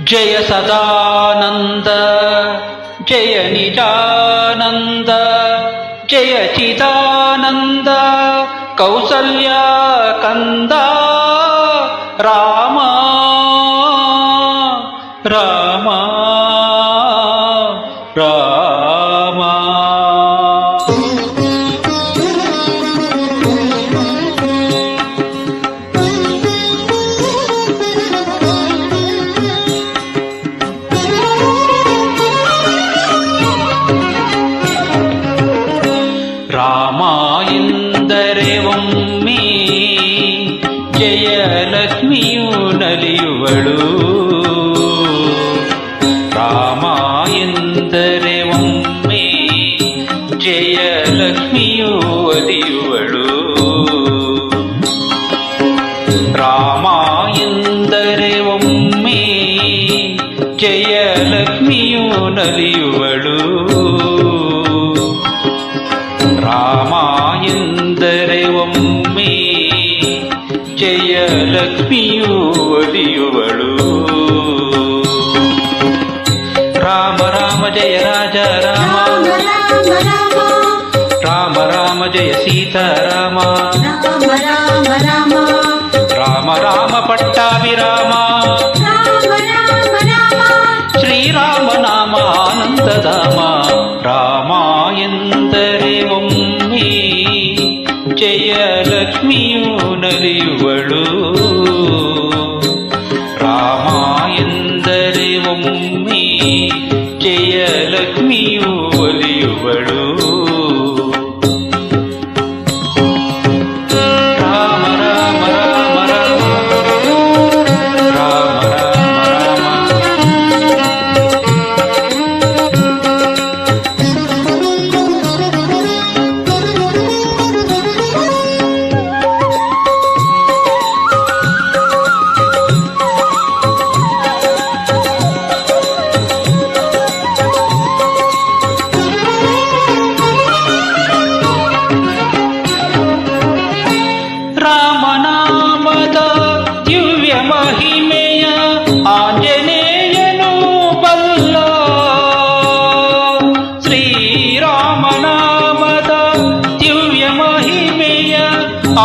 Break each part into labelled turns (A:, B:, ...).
A: ಜಯ ಸದಾನಂದ ಜಯ ನಿಜಾನಂದ ಜಯ ಚಿದಾನಂದ ಕೌಸಲ್ಯ ಕಂದ ರಾಮ ರಾಮ ರಾಮ. ರಾಮ ಎಂದರೆ ಒಮ್ಮೆ ಜಯಲಕ್ಷ್ಮಿಯು ನಲಿಯುವಳು. ರಾಮ ಎಂದರೆ ಒಮ್ಮೆ ಜಯಲಕ್ಷ್ಮಿಯು ಒಲಿಯುವಳು. ರಾಮ ಎಂದರೆ ಒಮ್ಮೆ ಜಯಲಕ್ಷ್ಮಿಯು ನಲಿಯುವಳು. ರಾಮ ಎಂದರೆ ಒಮ್ಮೆ ಜಯಲಕ್ಷ್ಮಿಯು ಒಲಿಯುವಳು. ರಾಮ ರಾಮ ಜಯ ರಾಜ ರಾಮ, ರಾಮ ರಾಮ ಜಯ ಸೀತಾರಾಮ, ರಾಮ ರಾಮ ಪಟ್ಟಾಭಿರಾಮ, ಶ್ರೀರಾಮ ನಾಮ ಆನಂದಧಾಮ. ರಾಮ ಎಂದರೆ ಒಮ್ಮೆ ಜಯಲಕ್ಷ್ಮಿಯು ನಲಿಯುವಳು. ರಾಮ ಎಂದರೆ ಒಮ್ಮೆ ಜಯಲಕ್ಷ್ಮಿಯು ಒಲಿಯುವಳು. ರಾಮ ರಾಮ ರಾಮ ರಾಮ, ರಾಮ ರಾಮ ರಾಮ. ರಾಮನಾಮದ ದಿವ್ಯ ಮಹಿಮೆಯ ಆಂಜನೇಯನು ಬಲ್ಲ. ಶ್ರೀರಾಮನಾಮದ ದಿವ್ಯ ಮಹಿಮೆಯ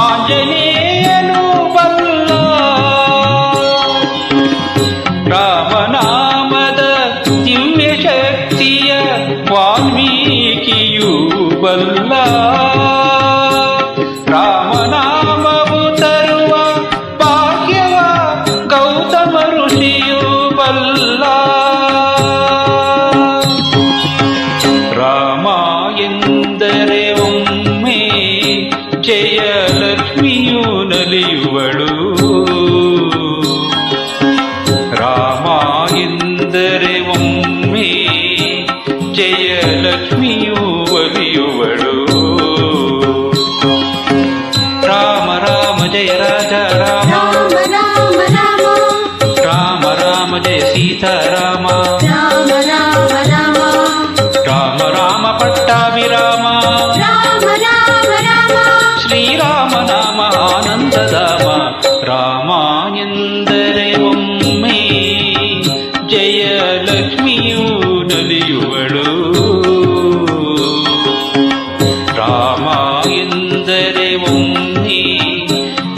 A: ಆಂಜನೇಯನು ಬಲ್ಲ. ರಾಮನಾಮದ ದಿವ್ಯ ಶಕ್ತಿಯ ವಾಲ್ಮೀಕಿಯೂ ಬಲ್ಲ. ರಾಮನಾಮವು ತರುವ ಭಾಗ್ಯವ ಗೌತಮ ಋಷಿಯೂ ಬಲ್ಲ. ರಾಮ ಎಂದರೆ ಒಮ್ಮೆ ಜಯಲಕ್ಷ್ಮಿಯು ನಲಿಯುವಳು. ರಾಮ ಎಂದರೆ ಒಮ್ಮೆ ಜಯಲಕ್ಷ್ಮಿಯು ಒಲಿಯುವಳು. ರಾಮ ರಾಮ ಜಯ ರಾಜ ರಾಮ, ರಾಮ ರಾಮ ಜಯ ಸೀತಾರಾಮ, ರಾಮ ರಾಮ ಪಟ್ಟಾಭಿರಾಮ, ಶ್ರೀರಾಮ ನಾಮ ಆನಂದಧಾಮ. ರಾಮ ಎಂದರೆ ಒಮ್ಮೆ ಜಯಲಕ್ಷ್ಮಿಯು ನಲಿಯುವಳು. ರಾಮ ಎಂದರೆ ಒಮ್ಮೆ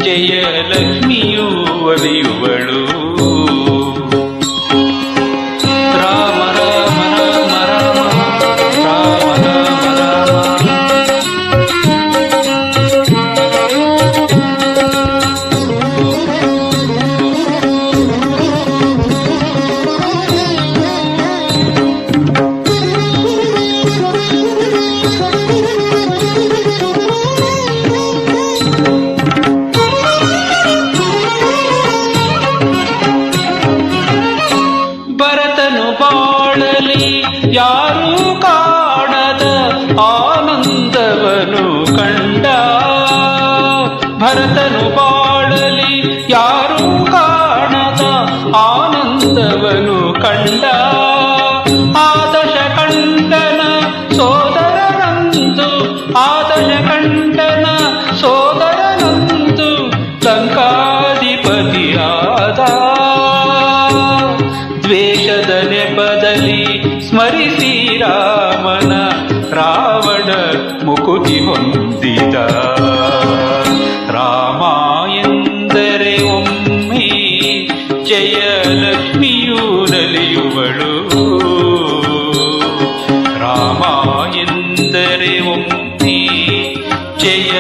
A: ಜಯಲಕ್ಷ್ಮಿಯು ಒಲಿಯುವಳು. ರಾಮ ರಾಮ ರಾಮ ರಾಮ, ರಾಮ ರಾಮ ರಾಮ. ಭರತನು ಬಾಳಲಿ ಯಾರೂ ಕಾಣದ ಆನಂದವನು ಕಂಡ. ಭರತನು ಬಾಳಲಿ ಯಾರೂ ಕಾಣದ ಆನಂದವನು ಕಂಡ. ಆದಶ ಕಂಡನ ಸೋದರನಂದು, ಆದಶ ಕಂಡನ ಸೋದರನಂದು ಲಂಕಾಧಿಪತಿಯಾದ. ದ್ವೇ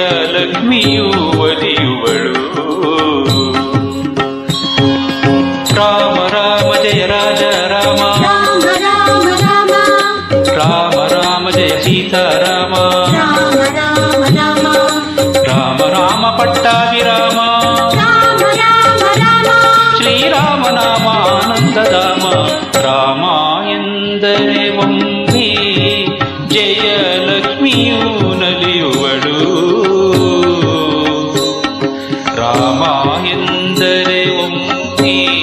A: ಲಕ್ಷ್ಮಿಯು ಒಲಿಯುವಳು. ರಾಮ ರಾಮ ಜಯ ರಾಜ ರಾಮ,
B: ರಾಮ ರಾಮ ರಾಮ,
A: ರಾಮ ರಾಮ ಜಯ ಸೀತಾರಾಮ,
B: ರಾಮ ರಾಮ ರಾಮ,
A: ರಾಮ ರಾಮ ಪಟ್ಟಾಭಿರಾಮ,
B: ರಾಮ ರಾಮ ರಾಮ,
A: ಶ್ರೀರಾಮ ನಾಮ ಆನಂದಧಾಮ. ರಾಮ ಎಂದರೆ ಒಮ್ಮೆ ಜಯಲಕ್ಷ್ಮಿಯು ನಲಿಯುವಳು. ರಾಮ ಎಂದರೆ ಒಮ್ಮೆ